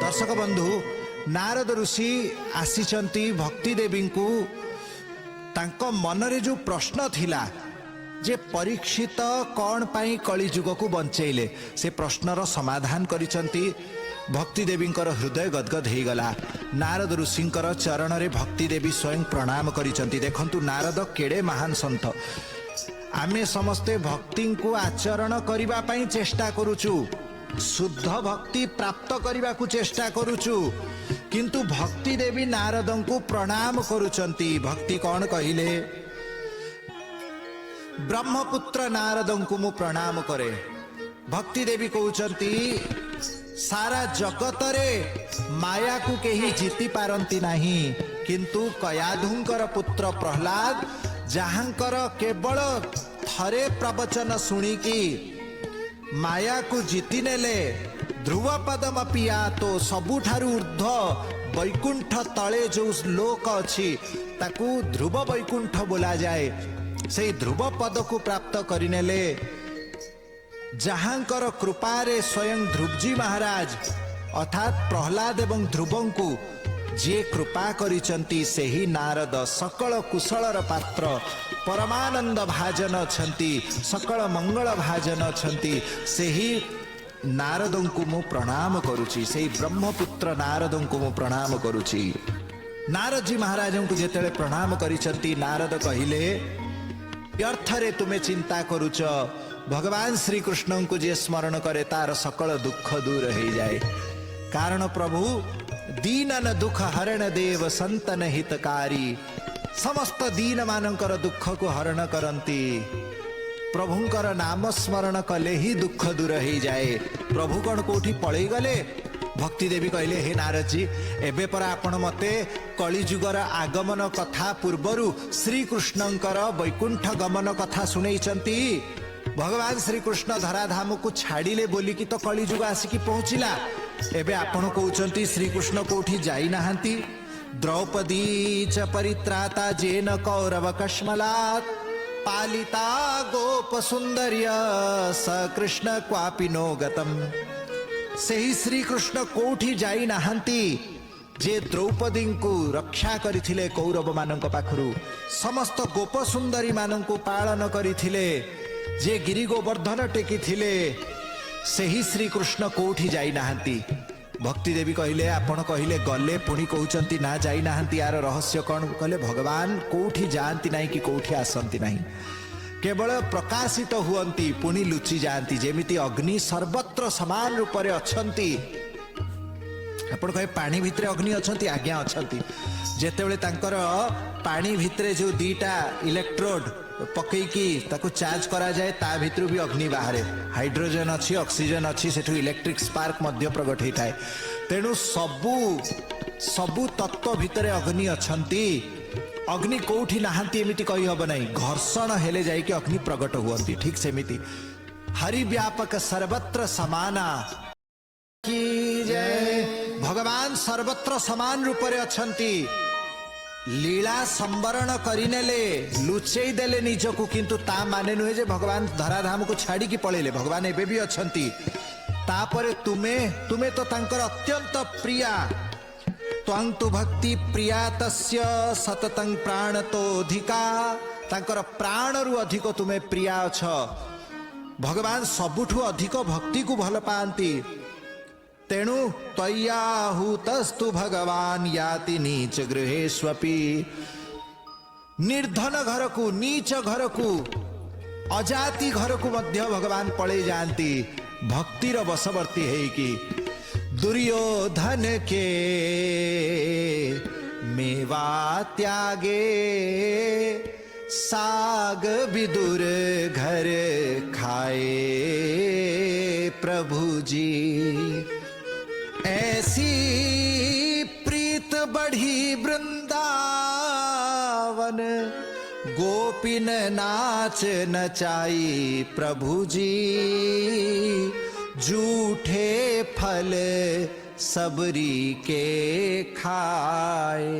दर्शक बंधु नारद ऋषि आसीचंती भक्ति देवी को तांको मनरे जो प्रश्न थिला जे परीक्षित कौन पाई कली जुग को बंचेले से प्रश्नर समाधान करिसंती भक्ति देवी हृदय गदगद हो गला। नारद ऋषि चरण रे भक्ति देवी स्वयं प्रणाम करिसंती। देखंतु नारद केड़े महान संत। आमे समस्ते भक्ति को आचरण करिबा पई चेष्टा करूचु, शुद्ध भक्ति प्राप्त करने को चेष्टा करुचु, किंतु भक्ति देवी नारद को प्रणाम करुचंती। भक्ति कौन कहिले ब्रह्मपुत्र नारद को मु प्रणाम करे। भक्ति देवी कहउचंती सारा जगत रे माया को केही जीति पारंती नहीं, किंतु कयाधुंकर पुत्र प्रहलाद जहांकर केवल थरे प्रवचन सुनिकी माया को जीति नेले ध्रुव पदम पिया तो सबुठारु ऊर्ध्व वैकुंठ तले जो लोक अच्छी ताकू ध्रुव वैकुंठ बोला जाए। से ध्रुव पद को प्राप्त करिनेले जहांकर कृपारे स्वयं ध्रुवजी महाराज अर्थात प्रहलाद एवं ध्रुवं को जे कृपा करिचंती सेही नारद सकल कुशलर पात्र परमानंद भाजन अछंती, सकल मंगल भाजन अछंती। सेही नारद को मु प्रणाम करुची, सेही ब्रह्मपुत्र नारद को मु प्रणाम करुची। नारद जी महाराज को जेतेले प्रणाम करिचंती नारद कहिले व्यर्थरे तुमे चिंता करुच, भगवान श्री कृष्ण को जे स्मरण करे तार सकल दुख दूर हो जाए। कारण प्रभु दीनन दुख हरण देव संतन हितकारी, समस्त दीन मानकर दुख को हरण करंती। प्रभुंकर नाम स्मरण कले ही दुख दूर हो जाए। प्रभु कौन कोठी पलई गले? भक्ति देवी कहले हे नारद जी एबे पर आपण मते कलिजुगर आगमन कथा पूर्वरु श्री कृष्णंकर वैकुंठ गमन कथा सुनैचंती। भगवान श्री कृष्ण धराधाम को छाड़िले बोली कि तो कलिजुग आसिकी पहुंचिला। एबे आपण कहउचंती श्री कृष्ण कोठी जाई नाहंती। द्रौपदी च परित्राता जेन कौरव कश्मलात् पालिता गोप सुंदर्य स कृष्ण क्वापि नो गतम। सेही श्री कृष्ण कोठी जाई नाहंती जे द्रौपदी को रक्षा करिथिले कौरव मानक पाखरु, समस्त गोप सुंदरी मानक पालन करिथिले, जे गिरि गोवर्धन टेकी थिले सेही श्री कृष्ण कोठी जाई नाहंती। भक्ति देवी कहले आपण कहले गले पुणी कहउचंती ना जाई नाहंती, यार रहस्य कौन? कहले भगवान कोठी जानती नहीं कि कोठी आसंती नहीं, केवल प्रकाशित हुअंती पुणी लुचि जाती। जेमिति अग्नि सर्वत्र समान रूप से अछंती। आपण कहे पानी भितरे अग्नि अछंती? आज्ञा अछंती। जेतेबेले तांकर पानी भितरे जो दीटा इलेक्ट्रोड पकईकी ताकू चार्ज करा जाए ता भितरु भी अग्नि बाहरे। हाइड्रोजन अच्छी ऑक्सीजन अच्छी सेठु इलेक्ट्रिक स्पार्क मध्य प्रकट होता है। तेणु सबु तत्व भितरे अग्नि अछंती। अग्नि कोठी नाहंती एमिति कही हब नहीं, घर्षण हेले जाई कि अग्नि प्रकट हुअंती। ठीक सेमिति हरि व्यापक सर्वत्र समाना की जय। भगवान सर्वत्र समान रूप रे अछंती। लीला संवरण करिनेले लुचेई देले निजकु, किंतु ता माने नुहे जे भगवान धराधाम को छाड़ी की पळेले। भगवान एबे भी अछंती। तापरे तुमे तो तांकर अत्यंत प्रिया। त्वं तु भक्ति प्रिया तस्य सततं प्राण तो अधिका। तांकर प्राण रु अधिक तुमे प्रिया अछ। भगवान सबुठु अधिक भक्ति को भल पांती। तेणु त्वय्याहुतस्तु भगवान याति नीच गृहेष्वपि। निर्धन घर को, नीच घर को, अजाति घर को मध्य भगवान पळे जाती भक्तिर वशवर्ती है कि दुर्योधन के मेवा त्यागे साग विदुर घर खाए प्रभु जी। ऐसी प्रीत बढ़ी वृंदावन गोपिन नाच नचाई प्रभु जी। झूठे फल सबरी के खाए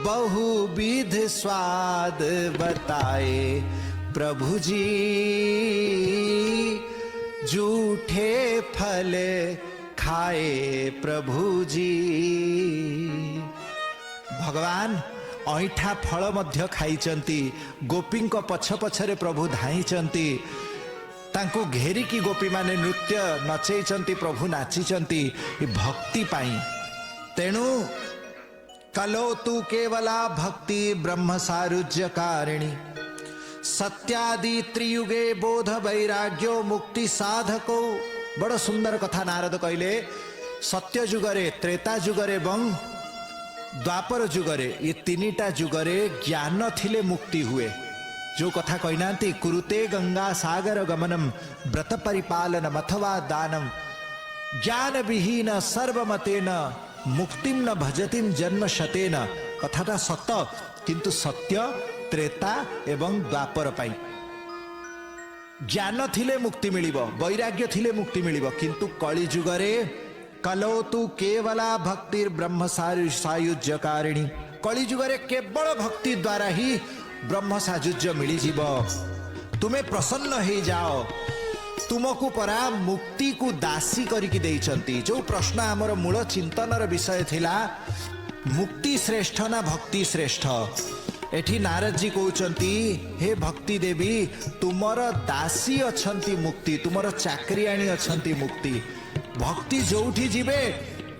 बहुविध स्वाद बताए प्रभु जी। झूठे फल खाए प्रभु जी। भगवान ऐठा फल मध्य खाइचंती, गोपी पछ पछरे प्रभु धाइचंती, तांको घेरिकी गोपी माने नृत्य नचैचंती, प्रभु नाचिचंती भक्ति पाई। तेणु कलो तू केवला भक्ति ब्रह्म सारुज्य कारिणी, सत्यादि त्रियुगे बोध वैराग्यो मुक्ति साधको। बड़ सुंदर कथा नारद कहले। सत्य जुगरे, त्रेता जुगरे एवं द्वापर जुगरे, ये तीनिटा जुगरे ज्ञान थिले मुक्ति हुए। जो कथा कहना कुरुते गंगा सागर गमनम व्रत परिपालनम अथवा दानम, ज्ञान विहीन सर्वमतेन मुक्तिम न भजतिम जन्म शतेन। कथाटा सत, किंतु सत्य त्रेता एवं द्वापर पाई। ज्ञान थिले मुक्ति मिलिबो, वैराग्य थिले मुक्ति मिलिबो, किंतु कली जुगरे कलो तू केवला भक्ति ब्रह्म सायुज्य कारिणी। कली जुगरे केवल भक्ति द्वारा ही ब्रह्म सायुज्य मिली जीवो। तुम्हें प्रसन्न हो जाओ, तुमको परा मुक्ति को दासी करिकी देइचंती। जो प्रश्न आमर मूल चिंतनर विषय थिला, मुक्ति श्रेष्ठ ना भक्ति श्रेष्ठ, एठी नारद जी कहउचंती हे भक्ति देवी, तुमर दासी अछंती मुक्ति, तुमर चाकरियाणी अछंती मुक्ति। भक्ति जोठी जीवे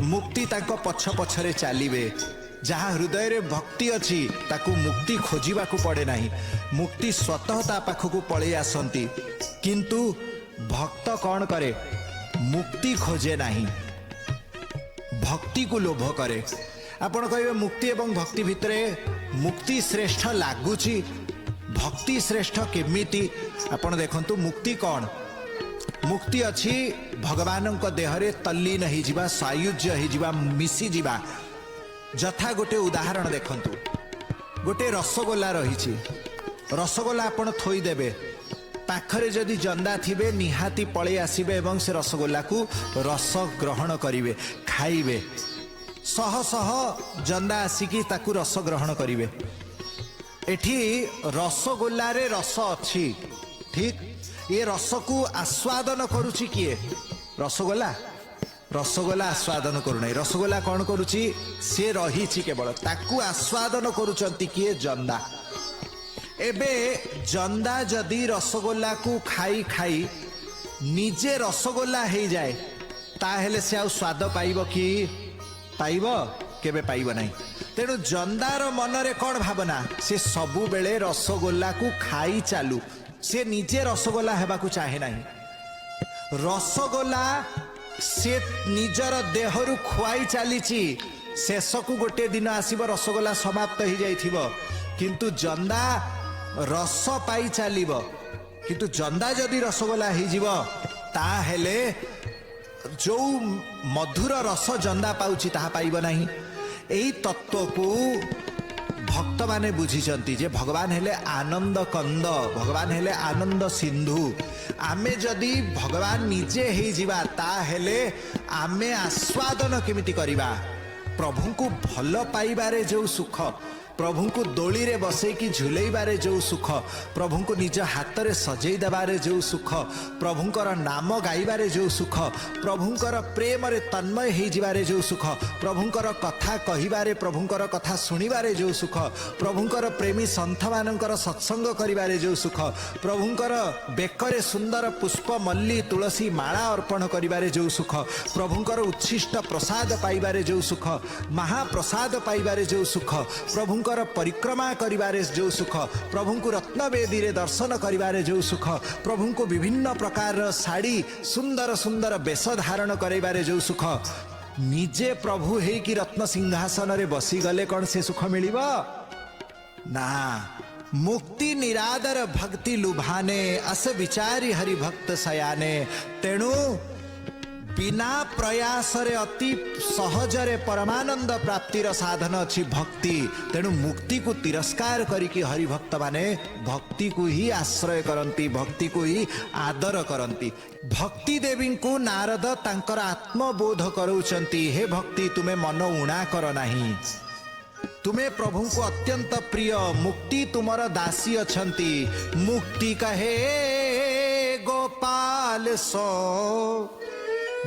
मुक्ति ताको पछ पछरे चालिबे। जहाँ हृदय रे भक्ति अच्छी ताकू मुक्ति खोजिबा को पड़े नहीं, मुक्ति स्वतः ता पाखकू पळे आसंती। किंतु भक्त कौन करे? मुक्ति खोजे नहीं, भक्ति को लोभ करे। आपण कहिबे मुक्ति एवं भक्ति भितरे मुक्ति श्रेष्ठ लागुची, भक्ति श्रेष्ठ केमिति? आपण देखंतु मुक्ति कौन? मुक्ति अच्छी भगवान देहरे तल्लीन हो जिबा, सायुज्य हो जिबा, मिसी जिबा। जथा गोटे उदाहरण देखंतु, गोटे रसगोला रही, रसगोला आपण थोई देबे, पाखरे जदि जंदा थिबे निहाती पळे आसीबे एवं से रसगोला को रस ग्रहण करिवे, खाइबे। सह सह जंदा आसिकी ताकू रस ग्रहण करिवे। एठी रसगोल्ला रे रस अच्छी, ठीक? ये रस को आस्वादन करुची किए? रसगोला। रसगोला आस्वादन करू नहीं, रसगोला कौन करुची? से रही केवल, ताकू आस्वादन करुचंती किए? जंदा। एबे जंदा जदि रसगोला को खाई खाई निजे रसगोला हो जाए, ताहेले से आ स्वाद पाइब कि? पाइब केबे पाइब नहीं। तेणु जंदार मनरे कौन भावना? से सबु बेले रसगोला को खाई चालू, से निजे रसगोला हेबाकू चाहे नहीं। रसगोला से निजर देहरु खुआई चलीची, शेष को गोटे दिन आसीब रसगोला समाप्त हो जाइथिबो, किंतु जंदा रस पाई चलिब। किंतु जंदा जदि रसगोला हो जिवो, ताहेले जो मधुर रस जंदा पाउची ताहा पाइब नहीं। एही तत्व को भक्त माने बुझिचंती जे भगवान हेले आनंद कंद, भगवान हेले आनंद सिंधु। आमे जदि भगवान निजे ही जीवा, ताहेले आमे आस्वादन केमिति करिबा? प्रभु को भल पाइबारे जो सुख, प्रभु को दोली रे बसई की झुलेबारे जो सुख, प्रभु को निज हाथ रे सजई देबारे जो सुख, प्रभुंकर नाम गाइबारे जो सुख, प्रभुंकर प्रेम रे तन्मय हो जिबारे जो सुख, प्रभुंकर कथा कहिबारे, प्रभुंकर कथा सुनिबारे जो सुख, प्रभुंकर प्रेमी संत मानकर सत्संग करिबारे जो सुख, प्रभुंकर बेकरे सुंदर पुष्प मल्ली तुलसी माला अर्पण करिबारे जो सुख, प्रभुंकर उच्छिष्ट प्रसाद पाइबारे जो सुख, महाप्रसाद पाइबारे जो सुख, प्रभुंकर परिक्रमा करिबारे जो सुख, प्रभु को रत्नवेदी रे दर्शन करिबारे जो सुख, प्रभु को विभिन्न प्रकार साड़ी सुंदर सुंदर वेश धारण करिबारे जो सुख, निजे प्रभु हे कि रत्न सिंहासन रे बसी गले कौन से सुख मिलिबो? ना। मुक्ति निरादर भक्ति लुभाने, अस विचारी हरि भक्त सयाने। तेणु बिना प्रयास रे अति सहजरे परमानंद प्राप्तिर साधन अच्छी भक्ति। तेणु मुक्ति को तिरस्कार करिकी हरिभक्त माने भक्ति को ही आश्रय करंती, भक्ति को ही आदर करंती। भक्ति देवी को नारद तांकर आत्मबोध करौचंती, हे भक्ति तुम्हें मन उणा कर नहीं, तुम्हें प्रभु को अत्यंत प्रिय, मुक्ति तुमर दासी अछंती। मुक्ति कहे गोपाल सो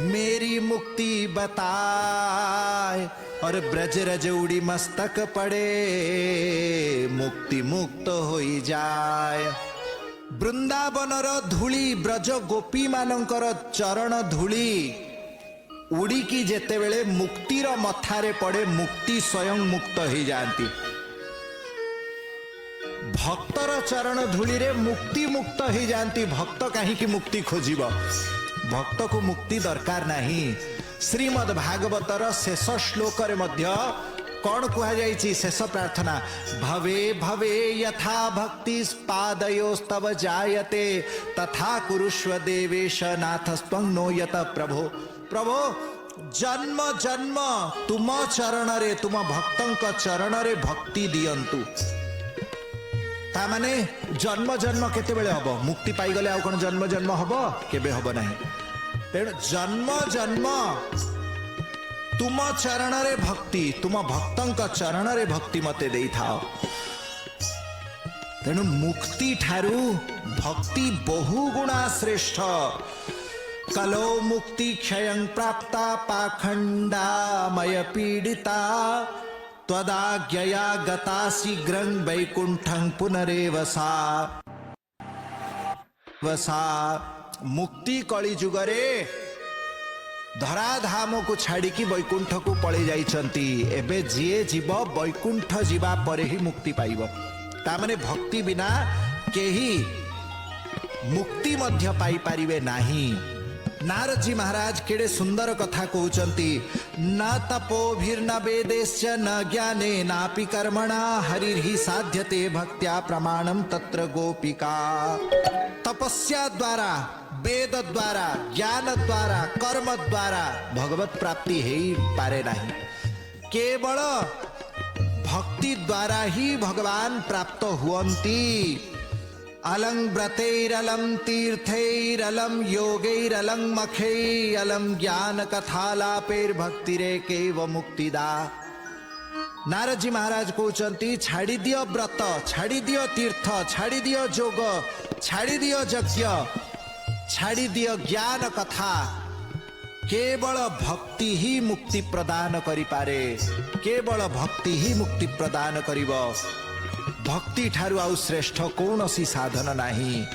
मेरी मुक्ति बताए। और ब्रज रज उड़ी मस्तक पड़े, मुक्ति मुक्त होई जाए। बृंदावनर धूली, ब्रज गोपी मानकर चरण धूली उड़ीकी जेतेबेले मुक्तिर मथारे पड़े, मुक्ति स्वयं मुक्त हो जाती। भक्तर चरण धूली रे मुक्ति मुक्त हो जाती। भक्त कहीं मुक्ति खोजिब, भक्त को मुक्ति दरकार नहीं। श्रीमद् भागवतर शेष श्लोक रे मध्य कौन कहा जाइछि? शेष प्रार्थना, भवे भवे यथा भक्ति पादयोस्तव जायते तथा कुरुष्व देवेश नाथस्त्वं नो यत प्रभो। प्रभो जन्म जन्म तुम चरण रे, तुम भक्तंक चरण रे भक्ति दियंतु। ता माने जन्म जन्म केतेबेले हबो? मुक्ति पाई गले आ कोन जन्म जन्म हबो? केबे हबो नहीं। तेणु जन्म जन्म तुम चरण रे भक्ति, तुम भक्तंक चरण रे भक्ति मते देई थाओ। तेणु मुक्ति ठारू भक्ति बहु गुणा श्रेष्ठ। कलो मुक्ति क्षयं प्राप्ता पाखंडामय पीडिता त्वदाज्ञया गता शीघ्रं वैकुंठं पुनरेवसा। वसा मुक्ति कली जुगरे धराधाम को छाड़ी वैकुंठ को पड़े जाइछंती। एबे जिए जीव वैकुंठ जीवा परे ही मुक्ति पाइब। तामाने भक्ति बिना केही मुक्ति मध्य पाई पारिबे नाही। नारद जी महाराज केड़े सुंदर कथा कहउचंती। न तपोभिर्न वेदेश्च न ज्ञाने नापि कर्मणा हरिर्हि साध्यते भक्त्या प्रमाणम तत्र गोपिका। तपस्या द्वारा, वेद द्वारा, ज्ञान द्वारा, कर्म द्वारा भगवत प्राप्ति है पारे नहीं। केवल भक्ति द्वारा ही भगवान प्राप्त हुअन्ति। अलं व्रतैरलं तीर्थैरलं योगैरलं मखैरलं ज्ञान कथालापैर्भक्तिरेकैव मुक्तिदा। नारद जी महाराज कहउचंती, छाड़ी दियो व्रत, छाड़ी दियो तीर्थ, छाड़ी दियो जोग, छाड़ी दियो यज्ञ, छाड़ी दियो ज्ञान कथा। केवल भक्ति ही मुक्ति प्रदान करि पारे। केवल भक्ति ही मुक्ति प्रदान करिवो। भक्ति ठारू आउ श्रेष्ठ कौनसी साधन नाही।